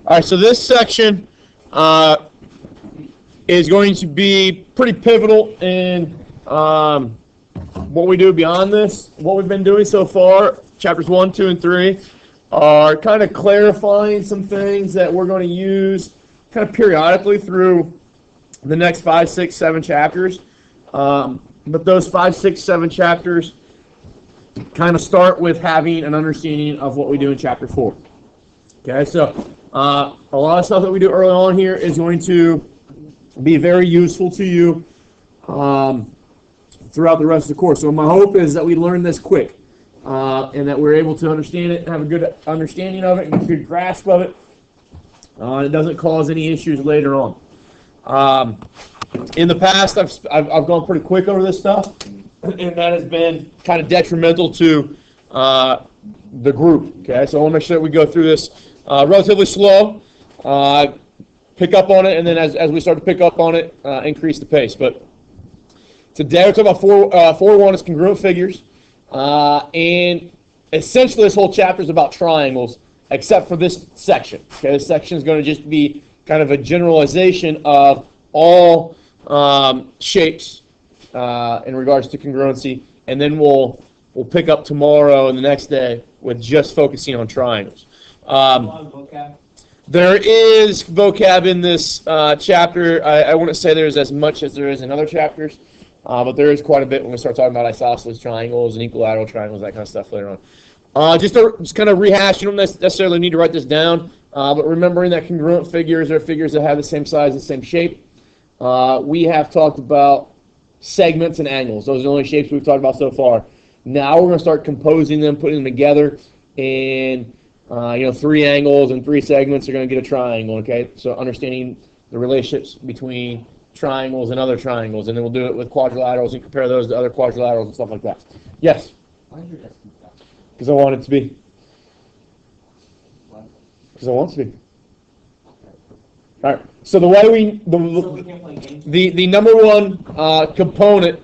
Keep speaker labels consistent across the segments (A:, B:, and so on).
A: All right, so this section is going to be pretty pivotal in what we do beyond this. What we've been doing so far, chapters 1, 2, and 3, are kind of clarifying some things that we're going to use kind of periodically through the next 5, 6, 7 chapters. But those 5, 6, 7 chapters kind of start with having an understanding of what we do in chapter 4. Okay, so a lot of stuff that we do early on here is going to be very useful to you throughout the rest of the course. So my hope is that we learn this quick and that we're able to understand it, have a good understanding of it, and a good grasp of it. It doesn't cause any issues later on. In the past, I've gone pretty quick over this stuff, and that has been kind of detrimental to the group. Okay, so I want to make sure that we go through this relatively slow, pick up on it, and then as we start to pick up on it, increase the pace. But today we're talking about 4.1 is congruent figures, and essentially this whole chapter is about triangles, except for this section. Okay, this section is going to just be kind of a generalization of all shapes in regards to congruency, and then we'll pick up tomorrow and the next day with just focusing on triangles. There is vocab in this chapter. I wouldn't say there's as much as there is in other chapters, but there is quite a bit when we start talking about isosceles triangles and equilateral triangles, that kind of stuff later on. Just kind of rehash, you don't necessarily need to write this down, but remembering that congruent figures are figures that have the same size and same shape. We have talked about segments and angles. Those are the only shapes we've talked about so far. Now we're going to start composing them, putting them together, and 3 angles and 3 segments are going to get a triangle. Okay, so understanding the relationships between triangles and other triangles, and then we'll do it with quadrilaterals and compare those to other quadrilaterals and stuff like that. Yes?
B: Why is your desk like that?
A: Because I want it to be.
B: What?
A: Because I want it to be. All right. So the way the number one component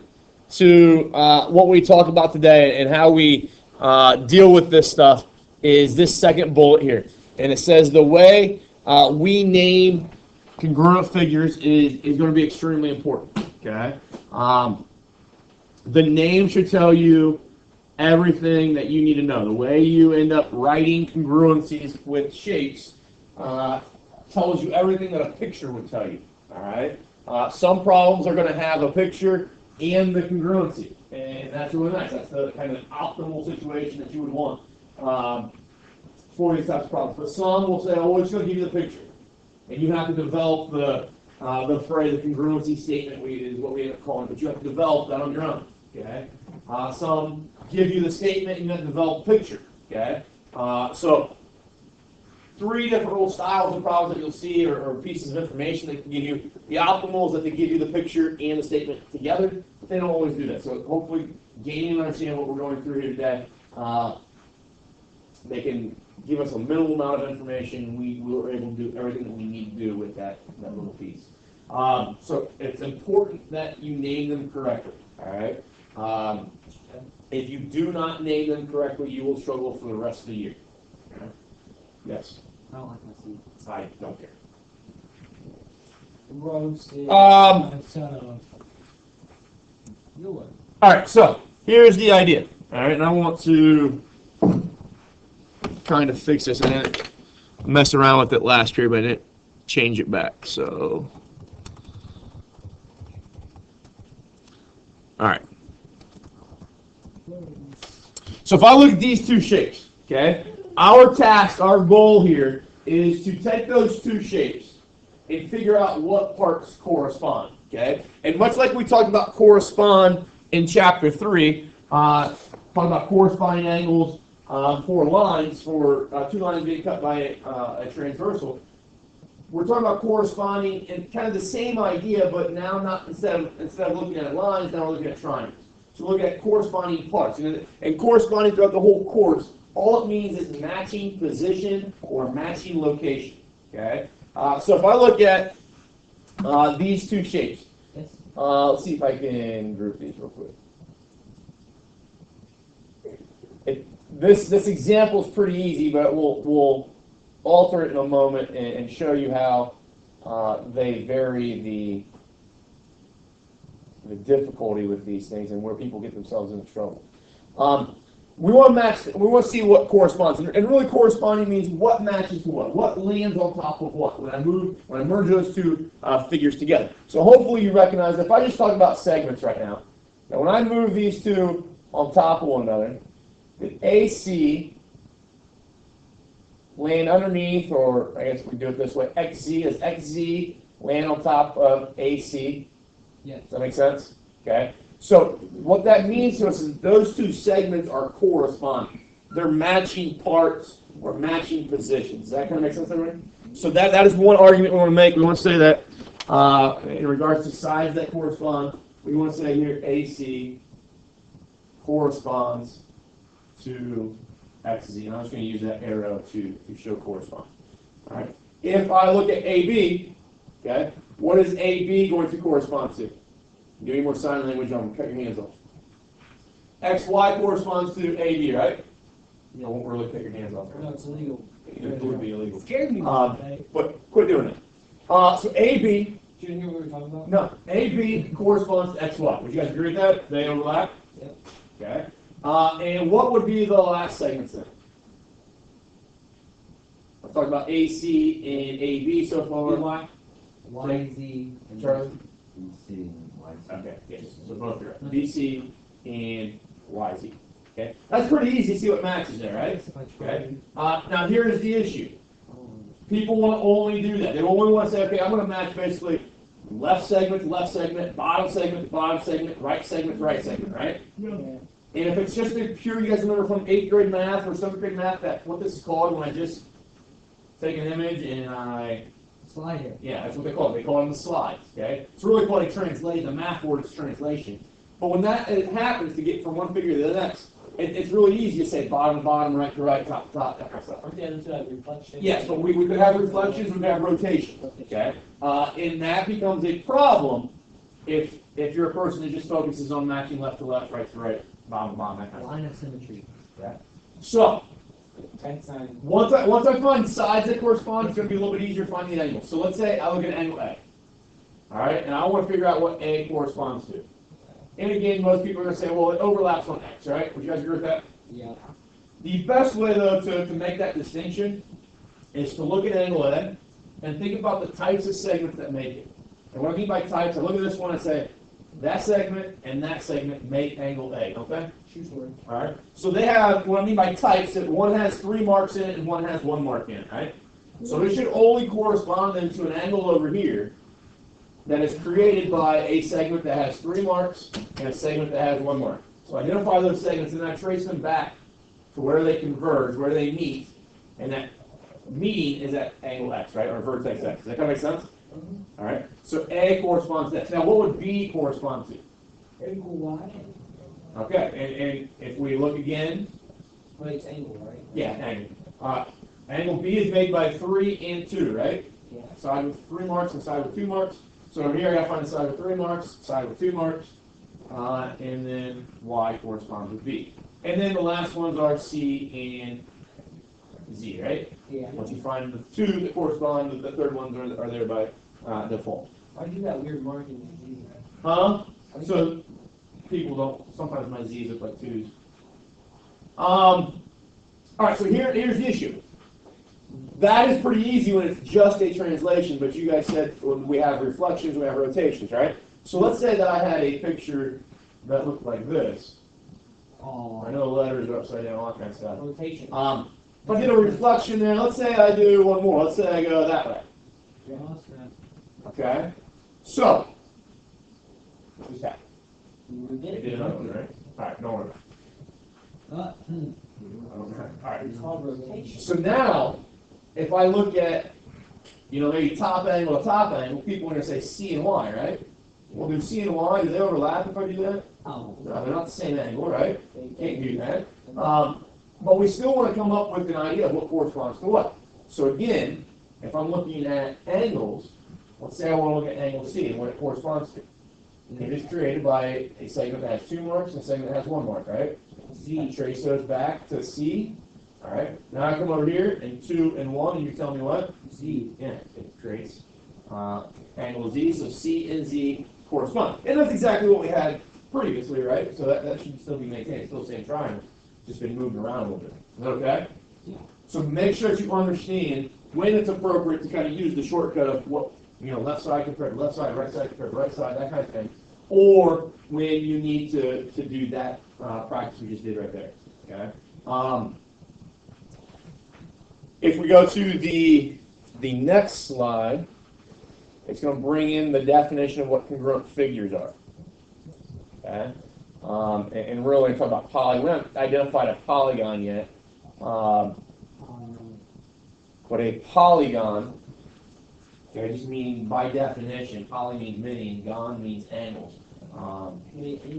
A: to what we talk about today and how we deal with this stuff is this second bullet here, and it says the way we name congruent figures is going to be extremely important. Okay. The name should tell you everything that you need to know. The way you end up writing congruencies with shapes tells you everything that a picture would tell you. All right. Some problems are going to have a picture and the congruency, and that's really nice. That's the kind of optimal situation that you would want for these types of problems. But some will say, "Oh, it's going to give you the picture," and you have to develop the phrase, the congruency statement, is what we end up calling it. But you have to develop that on your own. Okay. Some give you the statement, and you have to develop the picture. Okay. So 3 different little styles of problems that you'll see, or pieces of information that can give you the optimals, that they give you the picture and the statement together, but they don't always do that. So hopefully, gaining and understanding what we're going through here today, they can give us a minimal amount of information. We were able to do everything that we need to do with that little piece. So it's important that you name them correctly. All right. If you do not name them correctly, you will struggle for the rest of the year. Okay? Yes.
B: I don't like my seat.
A: I don't care.
B: Roasted. Son of.
A: All right. So here's the idea. All right, and I want to kind of fix this. I didn't mess around with it last year, but I didn't change it back. So, all right. So if I look at these 2 shapes, okay, our task, our goal here is to take those 2 shapes and figure out what parts correspond, okay? And much like we talked about correspond in chapter 3, talking about corresponding angles for lines, for 2 lines being cut by a transversal, we're talking about corresponding and kind of the same idea, but now not instead of looking at lines, now we're looking at triangles. So look at corresponding parts. And corresponding throughout the whole course, all it means is matching position or matching location. Okay. So if I look at these 2 shapes, let's see if I can group these real quick. This example is pretty easy, but we'll alter it in a moment and show you how they vary the difficulty with these things and where people get themselves into trouble. We want to match. We want to see what corresponds, and really corresponding means what matches to what lands on top of what. When I merge those two figures together. So hopefully you recognize. If I just talk about segments right now, that when I move these two on top of one another, the AC land underneath, or I guess we do it this way: XZ is XZ land on top of AC.
B: Yes.
A: Does that make sense? Okay. So what that means to us is those two segments are corresponding. They're matching parts or matching positions. Does that kind of make sense, everybody? So that is one argument we want to make. We want to say that in regards to sides that correspond, we want to say here AC corresponds to XZ. And I'm just going to use that arrow to show correspond. All right. If I look at AB, okay, what is AB going to correspond to? Give me more sign language on cut your hands off. XY corresponds to AB, right? You won't really cut your hands off.
B: No, it's illegal.
A: It would be illegal.
B: Scared me.
A: But quit doing it. So AB,
B: You didn't hear what we were talking about?
A: no, AB corresponds to XY. Would you guys agree with that? They overlap?
B: Yep.
A: Okay. And what would be the last segments then? Let's talk about AC and AB so far.
B: YZ and
A: Charlie?
B: BC.
A: Okay, yes. So both are right. BC and YZ. Okay. That's pretty easy to see what matches there, right? Okay. Now here's the issue. People want to only do that. They only want to say, okay, I'm going to match basically left segment, bottom segment, right segment, right?
B: Yeah.
A: And if it's just a pure, you guys remember from 8th grade math or 7th grade math, that what this is called when I just take an image and I
B: Slide it.
A: yeah, that's what they call it. They call them the slides. Okay, it's really called a translation. The math word is translation. But when that it happens to get from one figure to the next, it's really easy to say bottom to bottom, right to right, top to top, that kind of stuff.
B: Aren't the other two have reflection?
A: Yes, but we could have reflections, we could have rotation. Okay, and that becomes a problem if you're a person that just focuses on matching left to left, right to right, bottom to bottom, that kind of
B: Line of symmetry.
A: stuff. So
B: Tight sign.
A: once I find sides that correspond, it's going to be a little bit easier to find the angle. So let's say I look at angle A. All right, and I want to figure out what A corresponds to. And again, most people are going to say, well, it overlaps on X, right? Would you guys agree with that?
B: Yeah.
A: The best way, though, to make that distinction is to look at angle A and think about the types of segments that make it. And what I mean by types, I look at this one and say, that segment and that segment make angle A, okay?
B: Shoe sword.
A: All right. So they have, what I mean by types, that one has 3 marks in it and one has 1 mark in it, right? So this should only correspond then to an angle over here that is created by a segment that has 3 marks and a segment that has 1 mark. So identify those segments and then I trace them back to where they converge, where they meet, and that meeting is at angle X, right, or vertex X. Does that kind of make sense? All right. So A corresponds to X. Now, what would B correspond to?
B: Equal Y.
A: Okay, and if we look again,
B: But it's angle, right?
A: yeah, angle. Angle B is made by 3 and 2, right?
B: Yeah.
A: Side with 3 marks and side with 2 marks. So over here I got to find the side with 3 marks, side with 2 marks, and then Y corresponds with B. And then the last ones are C and Z, right?
B: Yeah.
A: Once you find the 2 that correspond, the third ones are there by default.
B: Why do that weird marking with Z?
A: Huh? So people don't. Sometimes my Z's look like 2's. All right. So here's the issue. That is pretty easy when it's just a translation. But you guys said when we have reflections, we have rotations, right? So let's say that I had a picture that looked like this.
B: Oh.
A: I know the letters are upside down, all that kind of stuff.
B: Rotation.
A: If I did a reflection there, let's say I do one more. Let's say I go that way.
B: Yeah.
A: Okay. So. What just happened?
B: You
A: I did another one, right? All right, don't worry about it. All right.
B: It's called rotation.
A: So now, if I look at, maybe top angle to top angle, people are going to say C and Y, right? Well, do C and Y, do they overlap if I do that?
B: Oh.
A: No, they're not the same angle, right? Can't do that. But we still want to come up with an idea of what corresponds to what. So again, if I'm looking at angles, let's say I want to look at angle C and what it corresponds to. It is created by a segment that has 2 marks and a segment that has 1 mark, right? Z trace those back to C All right. Now I come over here, and 2 and 1, and you tell me what?
B: Z.
A: Yeah, it creates angle Z, so C and Z correspond. And that's exactly what we had previously, right? So that should still be maintained. It's still the same triangle, just been moving around a little bit. Is that okay?
B: Yeah.
A: So make sure that you understand when it's appropriate to kind of use the shortcut of what, left side compared to left side, right side compared to right side, that kind of thing. Or when you need to do that practice we just did right there. Okay. If we go to the next slide, it's going to bring in the definition of what congruent figures are. Okay. And really talk about polygon. We haven't identified a polygon yet. But a polygon, okay, just meaning by definition, poly means many and gon means angles.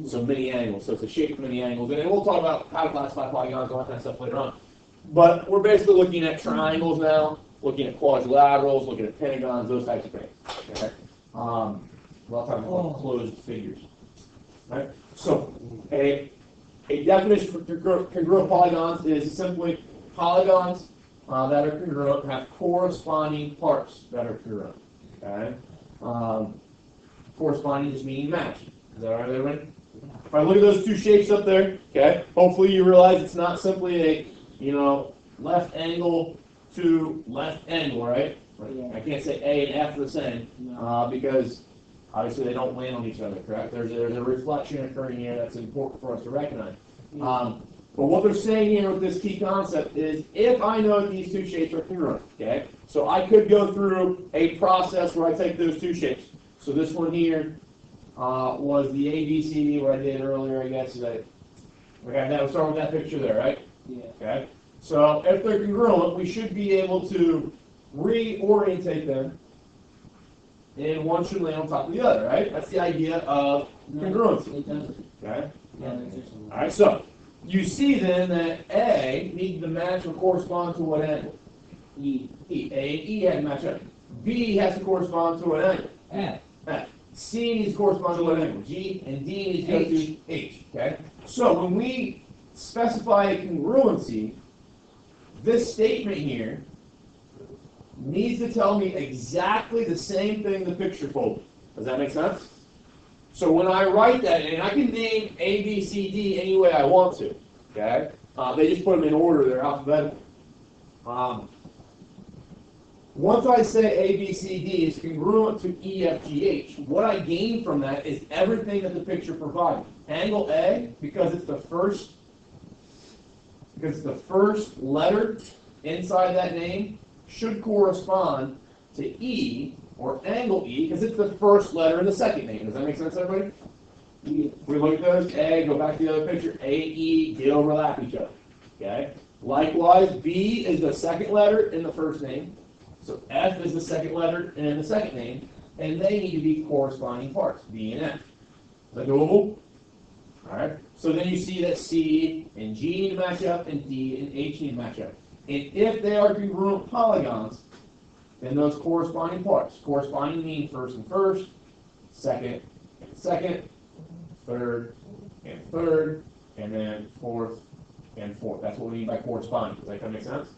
A: So many angles. So it's a shape of many angles. And we'll talk about how to classify polygons and all that kind of stuff later on. But we're basically looking at triangles now, looking at quadrilaterals, looking at pentagons, those types of things. Okay? A lot of times called closed figures. Right? So a definition for congruent polygons is simply polygons that are congruent have corresponding parts that are congruent. Okay? Corresponding just meaning matching. Is that all right, everybody? If I look at those two shapes up there, okay, hopefully you realize it's not simply a, left angle to left angle, right?
B: Yeah.
A: I can't say A and F are the same because obviously they don't land on each other, correct? There's a reflection occurring here that's important for us to recognize. But what they're saying here with this key concept is if I know that these two shapes are congruent, okay? So I could go through a process where I take those two shapes. So this one here was the ABCD, what I did earlier, I guess. We'll start with that picture there, right?
B: Yeah.
A: Okay. So if they're congruent, we should be able to reorientate them, and one should land on top of the other, right? That's the idea of congruency.
B: It doesn't.
A: Okay.
B: Yeah, there's just
A: All right. So you see then that A needs to match or correspond to what angle?
B: E.
A: E. A and E have to match up. B has to correspond to what angle?
B: F.
A: F. C needs to correspond to what angle? G, and D needs to go to H. Okay? So when we specify a congruency, this statement here needs to tell me exactly the same thing the picture told me. Does that make sense? So when I write that, and I can name A, B, C, D any way I want to. Okay? They just put them in order, they're alphabetical. Once I say A, B, C, D is congruent to E, F, G, H, what I gain from that is everything that the picture provides. Angle A, because it's the first letter inside that name, should correspond to E, or angle E, because it's the first letter in the second name. Does that make sense, everybody?
B: E.
A: We look at those, A, go back to the other picture, A, E, they overlap each other. Okay? Likewise, B is the second letter in the first name. So F is the second letter in the second name, and they need to be corresponding parts, B and F. Is that doable? All right. So then you see that C and G need to match up, and D and H need to match up. And if they are congruent polygons, then those corresponding parts, corresponding mean first and first, second and second, third and third, and then fourth and fourth. That's what we mean by corresponding. Does that kind of make sense?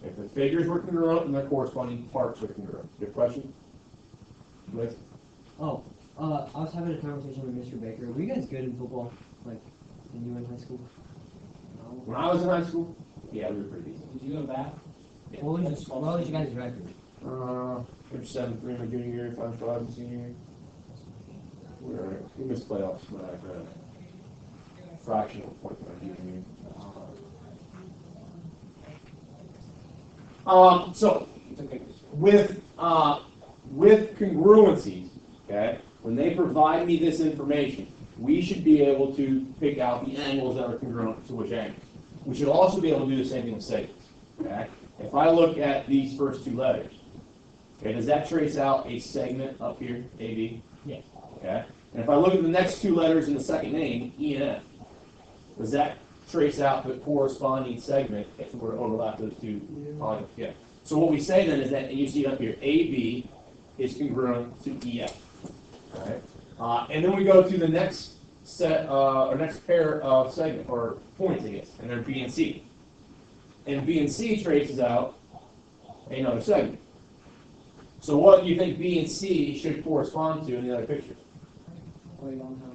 A: If the figures were congruent and their corresponding parts were congruent. Good question? Liz?
C: Oh, I was having a conversation with Mr. Baker. Were you guys good in football, like, when you were in high school?
A: When I was in high school, yeah, we were pretty decent.
B: Did you go back?
C: What was your guys' record?
A: We were 7-3 my junior year, 5-5 my senior year. We missed playoffs, but I had a fractional point my junior year. So with congruencies, okay, when they provide me this information, we should be able to pick out the angles that are congruent to which angles. We should also be able to do the same thing with segments. Okay? If I look at these first two letters, okay, does that trace out a segment up here, AB?
C: Yes.
A: Okay. And if I look at the next two letters in the second name, E and F, does that trace out the corresponding segment if we were to overlap those two polygons? Yeah. So what we say then is that, and you see it up here, AB is congruent to EF. All right. And then we go to the next set, or next pair of segment or points, I guess, and they're B and C. and B and C traces out another segment. So what do you think B and C should correspond to in the other picture?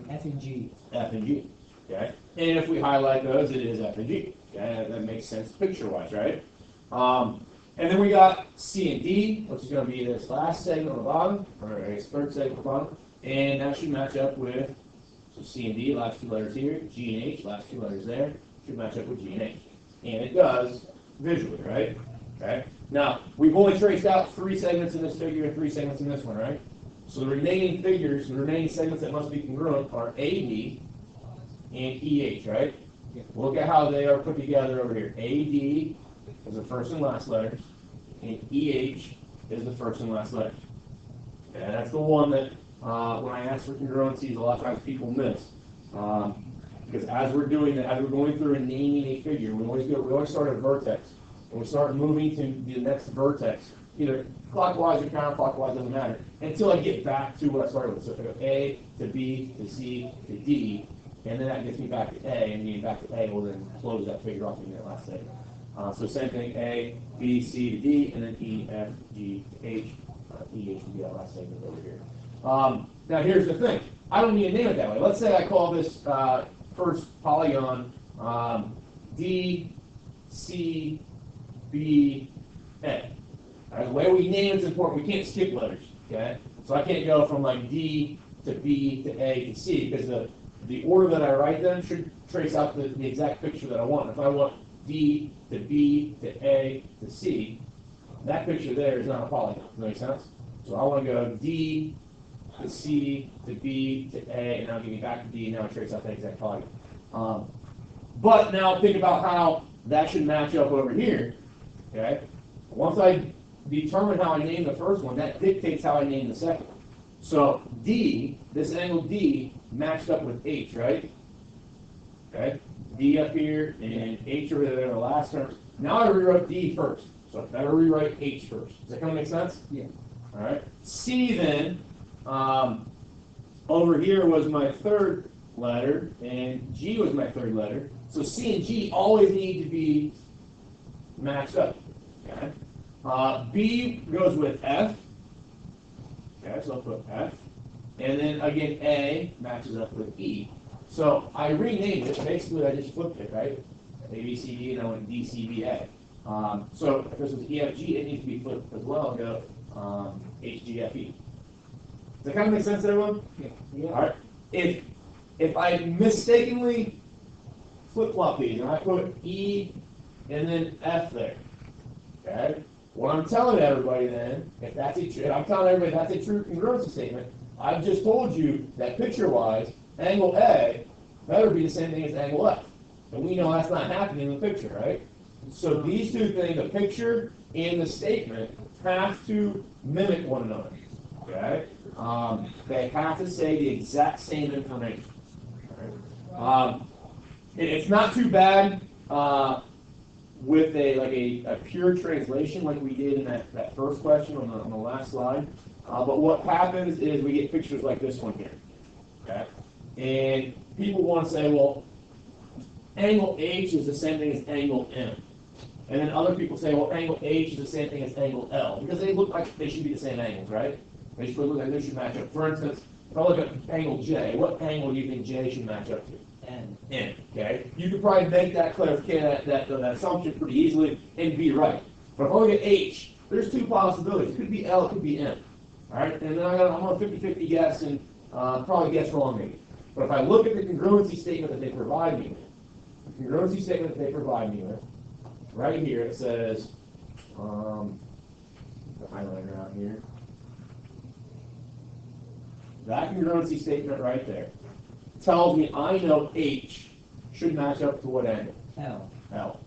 C: F and G.
A: F and G. Okay? And if we highlight those, it is F and G. Okay? That makes sense picture-wise, right? And then we got C and D, which is going to be this last segment on the bottom, or this third segment on the bottom, and that should match up with, so C and D, last two letters here, G and H, last two letters there, should match up with G and H. And it does visually, right? Okay? Now, we've only traced out 3 segments in this figure and 3 segments in this one, right? So the remaining figures, the remaining segments that must be congruent are AD and EH, right?
C: Yeah.
A: Look at how they are put together over here. AD is the first and last letters, and EH is the first and last letters. And that's the one that, when I ask for congruencies, a lot of times people miss. Because as we're doing that, as we're going through and naming a figure, we always start at a vertex. And we start moving to the next vertex, either clockwise or counterclockwise, doesn't matter, until I get back to what I started with. So if I go A to B to C to D, and then that gets me back to A, and getting back to A will then close that figure off in that last segment. So same thing, A, B, C to D, and then E, F, G to H. EH would be that last segment over here. Now here's the thing. I don't need to name it that way. Let's say I call this first polygon D, C, B, A. The way we name it's important. We can't skip letters, okay? So I can't go from like D to B to A to C, because the order that I write them should trace out the exact picture that I want. If I want D to B to A to C, that picture there is not a polygon. Does that make sense? So I want to go D to C to B to A, and now give me back to D, and now I trace out that exact polygon. But now think about how that should match up over here, okay? Once I determine how I name the first one, that dictates how I name the second one. So D, this angle D, matched up with H, right? Okay? D up here and H over there, the last term. Now I rewrote D first, so I better rewrite H first. Does that kind of make sense?
C: Yeah.
A: All right. C then, over here was my third letter, and G was my third letter. So C and G always need to be matched up. Okay. B goes with F. Okay, so I'll put F. And then again, A matches up with E. So I renamed it. Basically, I just flipped it, right? A, B, C, D, and I went D, C, B, A. So if this was E, F, G, it needs to be flipped as well and go H, G, F, E. Does that kind of make sense to everyone?
C: Yeah.
A: All right. If I mistakenly flip-flop these and I put E and then F there, okay? What I'm telling everybody then, if I'm telling everybody that's a true congruency statement, I've just told you that picture-wise, angle A better be the same thing as angle F. And we know that's not happening in the picture, right? So these two things, the picture and the statement, have to mimic one another, okay? They have to say the exact same information. Right? It's not too bad with a pure translation like we did in that first question on the last slide. But what happens is we get pictures like this one here. Okay? And people want to say, well, angle H is the same thing as angle M. And then other people say, well, angle H is the same thing as angle L. Because they look like they should be the same angles, right? They should look like they should match up. For instance, if I look at angle J, what angle do you think J should match up to?
C: N.
A: N, okay? You could probably make that clarification, that assumption pretty easily and be right. But if I look at H, there's two possibilities. It could be L, it could be N. All right? And then I'm on a 50-50 guess and probably guess wrong maybe. But if I look at the congruency statement that they provide me with, the congruency statement that they provide me with, right here it says, the highlighter out here, that congruency statement right there tells me I know H should match up to what angle?
C: L.
A: L.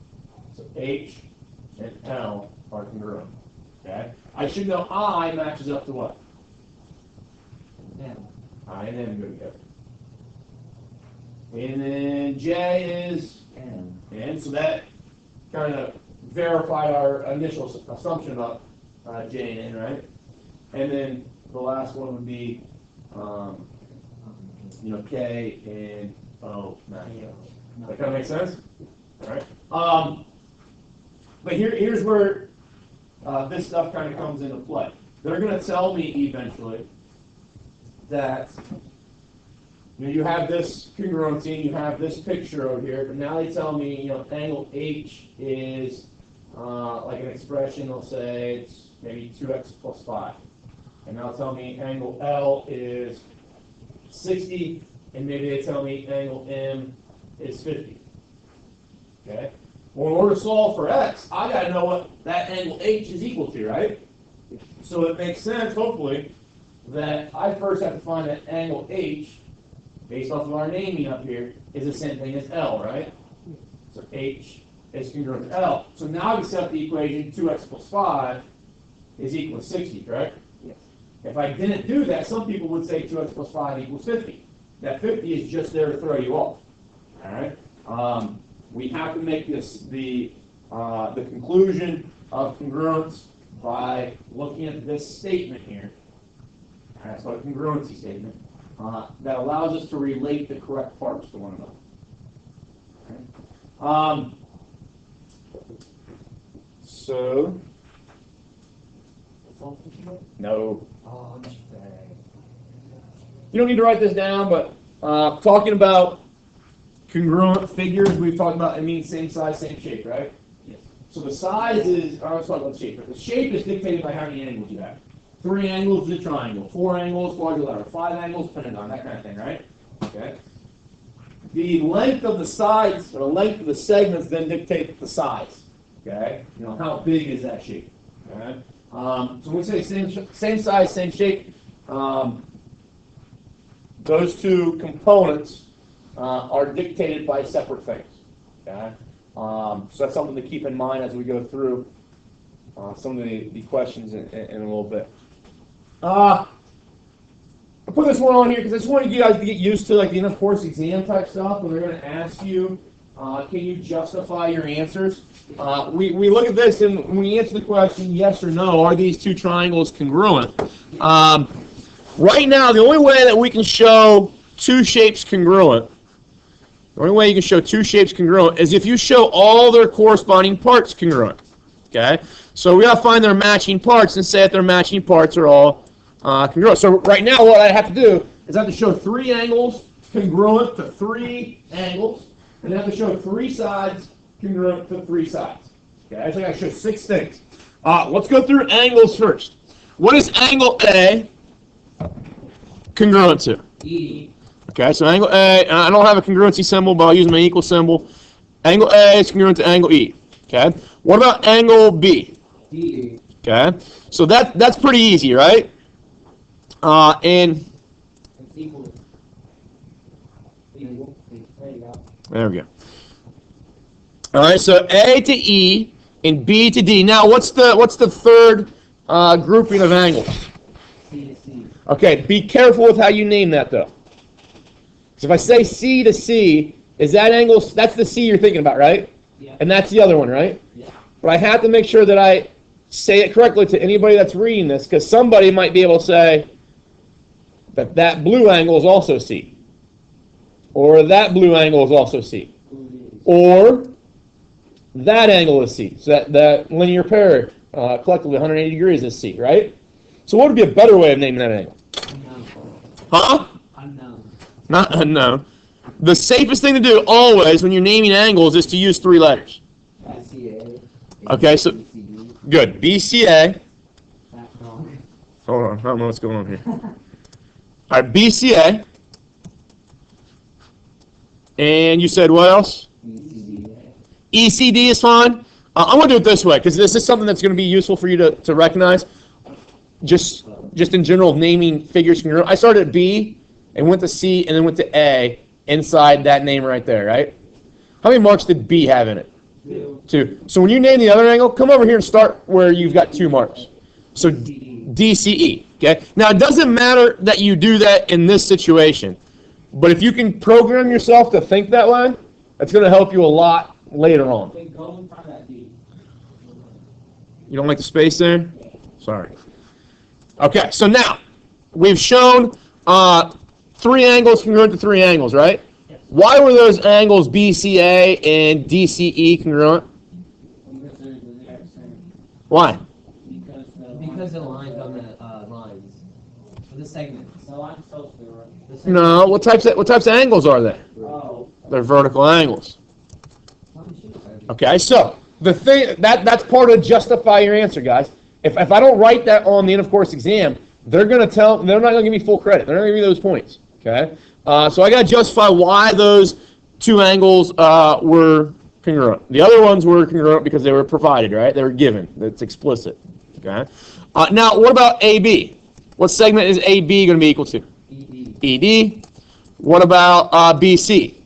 A: So H and L are congruent. Okay? I should know I matches up to what?
C: M.
A: I and M go together. And then J is
C: N.
A: N, so that kind of verified our initial assumption about J and N, right? And then the last one would be K and O match up. That kind of makes sense? All right. But here's where this stuff kind of comes into play. They're going to tell me eventually that you have this congruency, you have this picture over here, but now they tell me, angle H is like an expression, they'll say it's maybe 2x plus 5. And they'll tell me angle L is 60, and maybe they tell me angle M is 50. Okay? Well, in order to solve for x, I got to know what that angle H is equal to, right? So it makes sense, hopefully, that I first have to find that angle H, based off of our naming up here, is the same thing as L, right? So H is congruent to L. So now we set up the equation 2x plus 5 is equal to 60, correct?
C: Yes.
A: If I didn't do that, some people would say 2x plus 5 equals 50. That 50 is just there to throw you off. All right? We have to make this the conclusion of congruence by looking at this statement here. All right, so a congruency statement that allows us to relate the correct parts to one another. Okay. So, no.
C: Oh,
A: You don't need to write this down, but talking about congruent figures, we've talked about it means same size, same shape, right?
B: Yes.
A: So the size is, I was talking about the shape, but the shape is dictated by how many angles you have. 3 angles is a triangle, 4 angles, quadrilateral, 5 angles, pentagon, that kind of thing, right? Okay. The length of the sides, or the length of the segments then dictate the size. Okay. How big is that shape? Okay. So when we say same size, same shape, those two components are dictated by separate things. Okay. So that's something to keep in mind as we go through some of the questions in a little bit. I put this one on here because I just want you guys to get used to like the end of course exam type stuff when they're going to ask you, can you justify your answers? We look at this and when we answer the question yes or no, are these two triangles congruent? Right now, the only way that we can show two shapes congruent, the only way you can show two shapes congruent is if you show all their corresponding parts congruent. Okay? So we got to find their matching parts and say that their matching parts are all congruent. So right now what I have to do is I have to show 3 angles congruent to 3 angles, and I have to show 3 sides congruent to 3 sides. Okay? So I got to show 6 things. Let's go through angles first. What is angle A congruent to?
B: E.
A: Okay, so angle A, I don't have a congruency symbol, but I'll use my equal symbol. Angle A is congruent to angle E. Okay, what about angle B?
B: D.
A: Okay, so that's pretty easy, right? And
B: It's equal. Equal. There you go.
A: there we go. All right, so A to E and B to D. Now, what's the third grouping of angles?
B: C to C.
A: Okay, be careful with how you name that, though. So if I say C to C, is that angle, that's the C you're thinking about, right?
B: Yeah.
A: And that's the other one, right?
B: Yeah.
A: But I have to make sure that I say it correctly to anybody that's reading this, because somebody might be able to say that that blue angle is also C. Or that blue angle is also C. Or that angle is C. So that linear pair, collectively 180 degrees is C, right? So what would be a better way of naming that angle?
B: Unknown.
A: Huh?
B: Unknown.
A: Not unknown. The safest thing to do always when you're naming angles is to use 3 letters.
B: BCA.
A: Okay, so
B: BCD.
A: good. BCA.
B: That's wrong.
A: Hold on, I don't know what's going on here. All right, BCA. And you said what else?
B: BCD.
A: ECD is fine. I'm going to do it this way because this is something that's going to be useful for you to recognize. Just in general, naming figures. I started at B and went to C and then went to A inside that name right there, right? How many marks did B have in it?
B: 2.
A: 2. So when you name the other angle, come over here and start where you've got 2 marks. So DCE. Okay. Now it doesn't matter that you do that in this situation, but if you can program yourself to think that way, that's going to help you a lot later on.
B: Okay, go in front of that D.
A: You don't like the space there? Sorry. Okay, so now we've shown 3 angles congruent to 3 angles, right?
B: Yes.
A: Why were those angles BCA and DCE congruent?
B: Because they're the
A: Why?
C: Because the lines on the lines. For the segments.
B: No, I'm supposed to be right.
C: The segments.
A: No. What types of angles are they?
B: Oh.
A: They're vertical angles. Okay, so the thing that's part of justify your answer, guys. If I don't write that on the end of course exam, they're not gonna give me full credit. They're not gonna give me those points. Okay, so I gotta justify why those two angles were congruent. The other ones were congruent because they were provided, right? They were given. That's explicit. Okay. Now, what about AB? What segment is AB going to be equal to?
B: ED.
A: ED. What about BC?
B: C.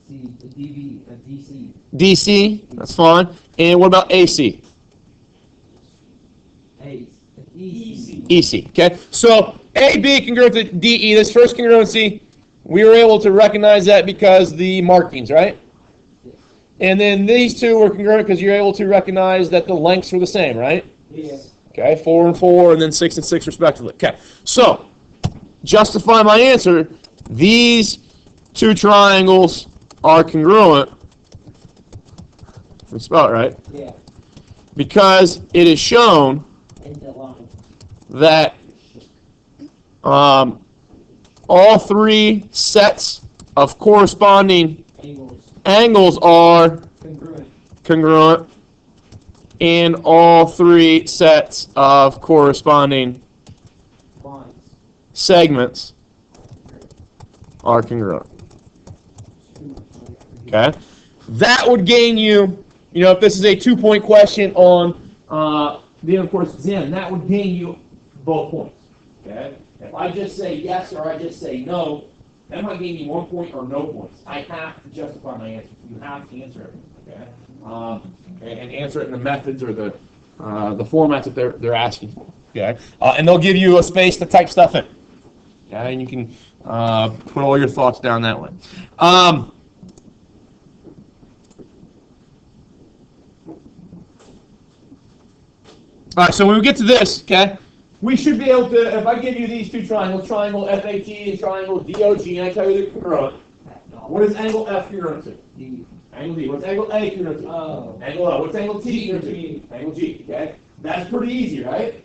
B: DB. DC.
A: DC. That's fine. And what about AC?
B: A. EC.
A: EC. Okay. So AB congruent to DE. This first congruency, we were able to recognize that because the markings, right? And then these two were congruent because you're able to recognize that the lengths were the same, right?
B: Yes.
A: Okay, 4 and 4, and then 6 and 6 respectively. Okay, so justify my answer. These two triangles are congruent. Let me spell it right.
B: Yeah.
A: Because it is shown
B: In the line.
A: that all three sets of corresponding angles are congruent, and all three sets of corresponding
B: Lines.
A: segments are congruent. Okay? That would gain you, if this is a 2-point question on the end of course exam, that would gain you both points. Okay? If I just say yes or I just say no, that might gain me 1 point or no points. I have to justify my answer. You have to answer it. Okay? And answer it in the methods or the formats that they're asking for. Okay? And they'll give you a space to type stuff in. Okay? And you can put all your thoughts down that way. All right, so when we get to this, okay, we should be able to, if I give you these two triangles, triangle FAT and triangle DOG, and I tell you they're congruent, what is angle F congruent to?
B: D.
A: Angle D. What's angle A congruent to?
B: Oh.
A: Angle O. What's angle T congruent to? Angle G, okay? That's pretty easy, right?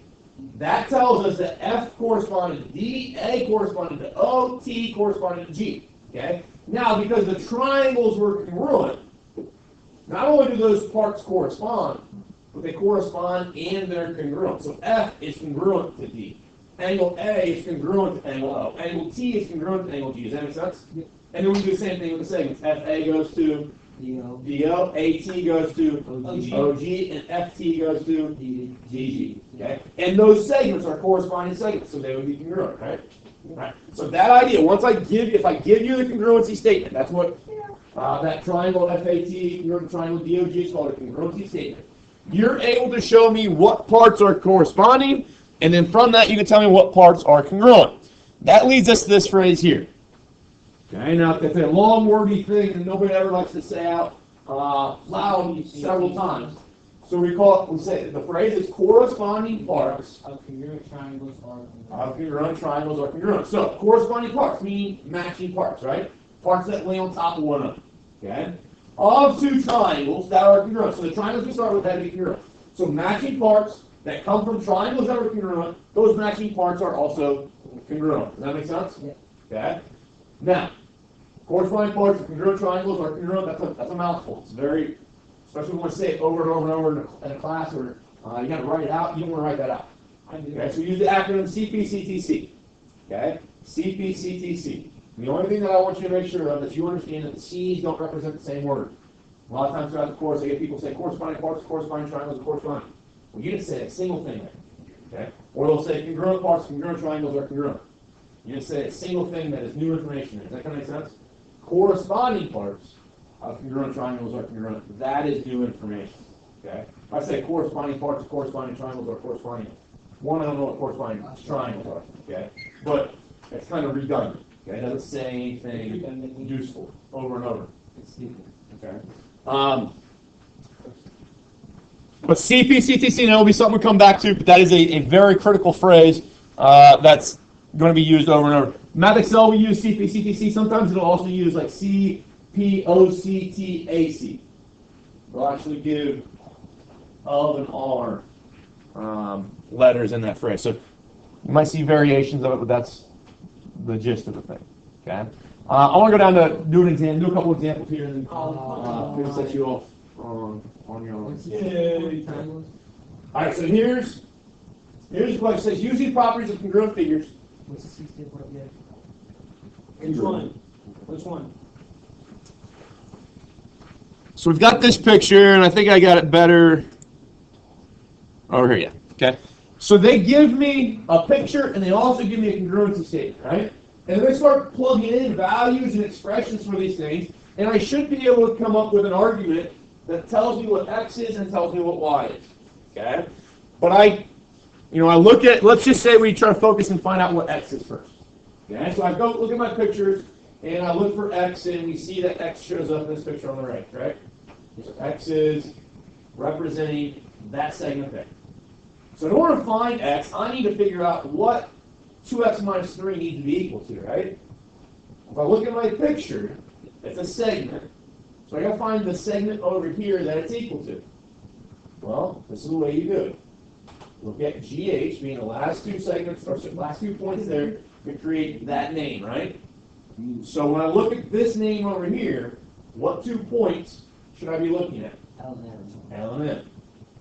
A: That tells us that F corresponding to D, A corresponding to O, T corresponding to G, okay? Now, because the triangles were congruent, not only do those parts correspond, but they correspond and they're congruent. So F is congruent to D. Angle A is congruent to angle O. Angle T is congruent to angle G. Does that make sense?
B: Yep.
A: And then we do the same thing with the segments. FA goes to
B: DO.
A: DO, AT goes to
B: OG.
A: OG, and FT goes to
B: D.
A: DG. Okay? And those segments are corresponding segments, so they would be congruent, right? Right. So that idea, if I give you the congruency statement, that's what that triangle FAT, congruent triangle DOG is called a congruency statement. You're able to show me what parts are corresponding, and then from that you can tell me what parts are congruent. That leads us to this phrase here. Okay, now it's a long wordy thing that nobody ever likes to say out loud several times. So we say the phrase is corresponding parts
B: Of congruent triangles are
A: of congruent triangles are congruent. So corresponding parts mean matching parts, right? Parts that lay on top of one another. Okay? Of two triangles that are congruent. So the triangles we start with have to be congruent. So matching parts that come from triangles that are congruent, those matching parts are also congruent. Does that make sense?
B: Yeah.
A: Okay? Now, corresponding parts of congruent triangles are congruent. That's a mouthful. It's very, especially when you want to say it over and over and over in a class, or you got to write it out. You don't want to write that out. Okay? So use the acronym CPCTC. Okay? CPCTC. The only thing that I want you to make sure of is you understand that the C's don't represent the same word. A lot of times throughout the course, I get people say corresponding parts, corresponding triangles, and corresponding. Well, you didn't say a single thing there. Okay? Or they'll say congruent parts, congruent triangles are congruent. You didn't say a single thing that is new information there. Does that kind of make sense? Corresponding parts of congruent triangles are congruent. That is new information. Okay? If I say corresponding parts of corresponding triangles are corresponding. One, I don't know what corresponding triangles are. Okay? But it's kind of redundant. Okay? It doesn't say anything useful over and over.
B: It's stupid.
A: Okay. But CPCTC, and that will be something we come back to, but that is a very critical phrase that's going to be used over and over. Math Excel, we use CPCTC. Sometimes it'll also use like CPOCTAC. They'll actually give of and R letters in that phrase. So you might see variations of it, but that's the gist of the thing. Okay. I want to go down to do a couple examples here, and then set you off on your own.
C: What's the triangles?
A: All right. So here's the question. It says using properties of congruent figures.
C: What's the 16 point again?
B: Which one? Which one?
A: So we've got this picture, and I think I got it better over here. Yeah. Okay. So they give me a picture, and they also give me a congruency statement, right? And then I start plugging in values and expressions for these things, and I should be able to come up with an argument that tells me what x is and tells me what y is. Okay? But I look at, let's just say we try to focus and find out what x is first. Okay? So I go look at my pictures, and I look for x, and we see that x shows up in this picture on the right? So x is representing that segment there. So in order to find x, I need to figure out what 2x minus 3 needs to be equal to, right? If I look at my picture, it's a segment. So I got to find the segment over here that it's equal to. Well, this is the way you do it. Look at GH, being the last two segments, or last 2 points there, to create that name, right? So when I look at this name over here, what 2 points should I be looking at?
B: L and M.
A: L and M.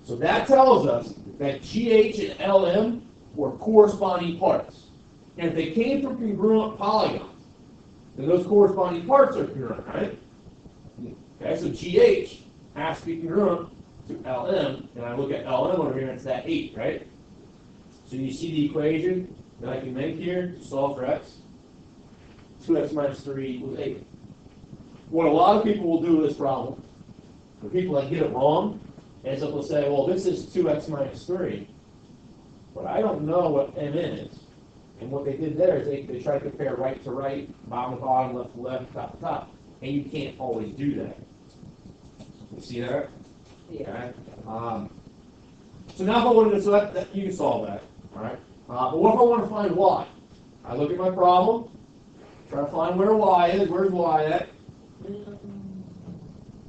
A: So that tells us that GH and LM were corresponding parts. And if they came from congruent polygons, then those corresponding parts are congruent, right? Okay, so GH has to be congruent to LM, and I look at LM over here, and it's that 8, right? So you see the equation that I can make here to solve for x? 2x minus 3 equals 8. What a lot of people will do with this problem, the people that get it wrong, is that they'll say, well, this is 2x minus 3, but I don't know what m is. And what they did there is they try to compare right to right, bottom to bottom, left to left, top to top. And you can't always do that. You see that?
B: Yeah.
A: Okay. So now if I wanted to, so that you can solve that. All right. But what if I want to find y? I look at my problem, try to find where y is. Where's y at?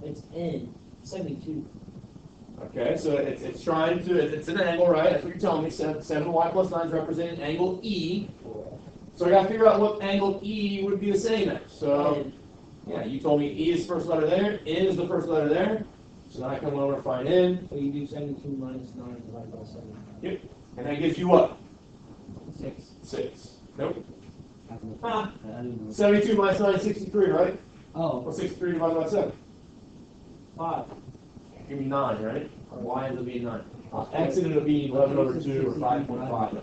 B: It's N. 72.
A: Okay, so it's trying to, it's an angle, right? That's what you're telling me. 7y plus 9 is representing angle E. So I got to figure out what angle E would be the same as. So, yeah, you told me E is the first letter there, N is the first letter there. So then I come over and find N.
B: So you do 72 minus 9 divided by 7.
A: Yep. And that gives you what?
B: 6.
A: 6. Nope.
B: Ah.
A: 72 minus 9 is 63, right?
C: Oh,
A: What's 63 divided by 7?
B: 5.
A: Give me 9, right? Y ends up being 9. X ended up being 11 over 2 or 5.5.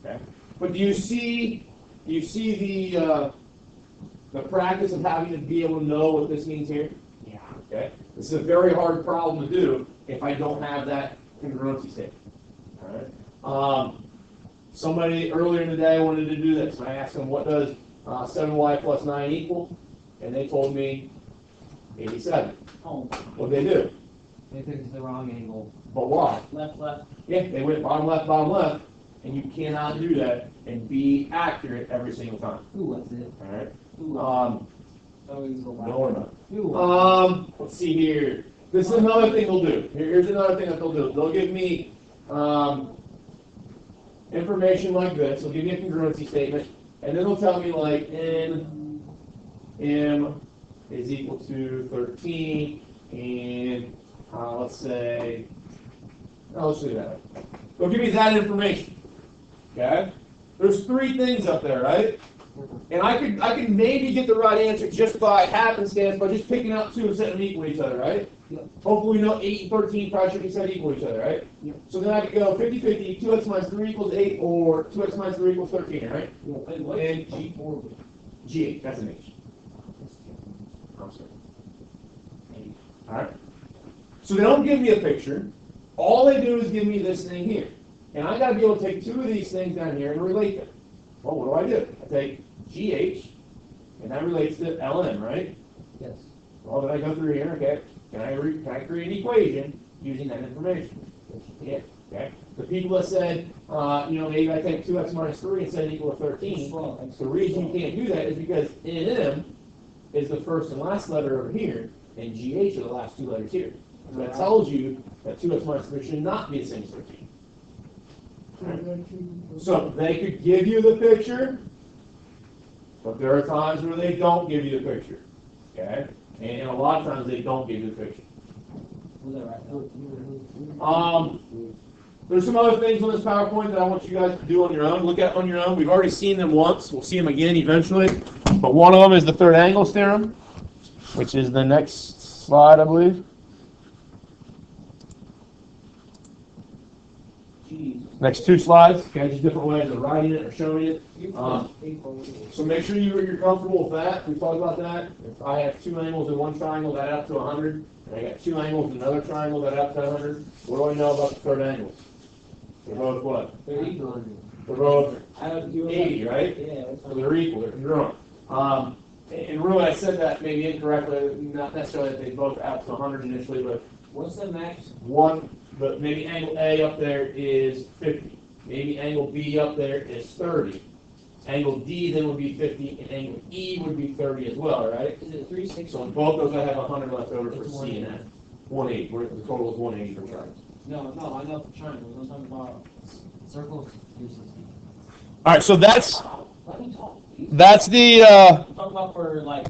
A: Okay. But do you see the practice of having to be able to know what this means here?
B: Yeah.
A: Okay. This is a very hard problem to do if I don't have that congruency statement. All right. Somebody earlier in the day wanted to do this. I asked them, what does 7y plus 9 equal? And they told me 87.
B: Oh.
A: What did they do?
C: they picked the wrong angle.
A: But why?
B: Left, left.
A: Yeah, they went bottom left, and you cannot do that and be accurate every single time.
C: Ooh, that's it.
A: All right.
B: Ooh. So we go back.
A: No, we're not.
C: Ooh.
A: Let's see here. This is another thing they'll do. Here's another thing that they'll do. They'll give me information like this. They'll give me a congruency statement, and then they'll tell me like N M is equal to 13, and let's say, let's do that. They'll give me that information. Okay? There's 3 things up there, right? And I could maybe get the right answer just by happenstance by just picking out 2 and setting them equal to each other, right?
C: Yep.
A: Hopefully we know 8 and 13 probably should be set equal to each other, right?
C: Yep.
A: So then I could go 50-50, 2x minus 3 equals 8, or 2x minus 3 equals 13, right?
B: And what's
A: And
B: G4?
A: G8, that's an H. I'm sorry. Alright? So they don't give me a picture. All they do is give me this thing here. And I got to be able to take 2 of these things down here and relate them. Well, what do? I take GH, and that relates to LM, right?
C: Yes.
A: Well, then I go through here, okay? Can I create an equation using that information? Yeah, okay? The people that said, maybe I take 2x minus 3 and set it equal to 13. The reason you can't do that is because NM is the first and last letter over here, and GH are the last 2 letters here. So that tells you that 2x minus 3 should not be the same as 13. So they could give you the picture, but there are times where they don't give you the picture. Okay? And a lot of times they don't give you the picture.
C: Was that right?
A: There's some other things on this PowerPoint that I want you guys to do on your own. Look at on your own. We've already seen them once. We'll see them again eventually. But one of them is the third angle theorem, which is the next slide, I believe. Next two slides. Okay, just different ways of writing it or showing it. So make sure you're comfortable with that. We talked about that. If I have two angles in one triangle, that adds to 100. And I got two angles in another triangle, that adds to 100. What do I know about the third angle? They're both what? They're both 80, right?
B: Yeah.
A: So they're equal. They're congruent. And really, I said that maybe incorrectly. Not necessarily that they both add to 100 initially, but
B: What's the max?
A: one. But maybe angle A up there is 50. Maybe angle B up there is 30. Angle D then would be 50, and angle E would be 30 as well, right?
B: Is it 360?
A: So in both those, I have 100 left over for C and F. 180. Where the total is 180 for triangles.
B: No, I know for triangles. I'm talking about.
C: Circles, 360.
A: All right, so that's
B: Let me talk.
A: the
B: I'm talking about for like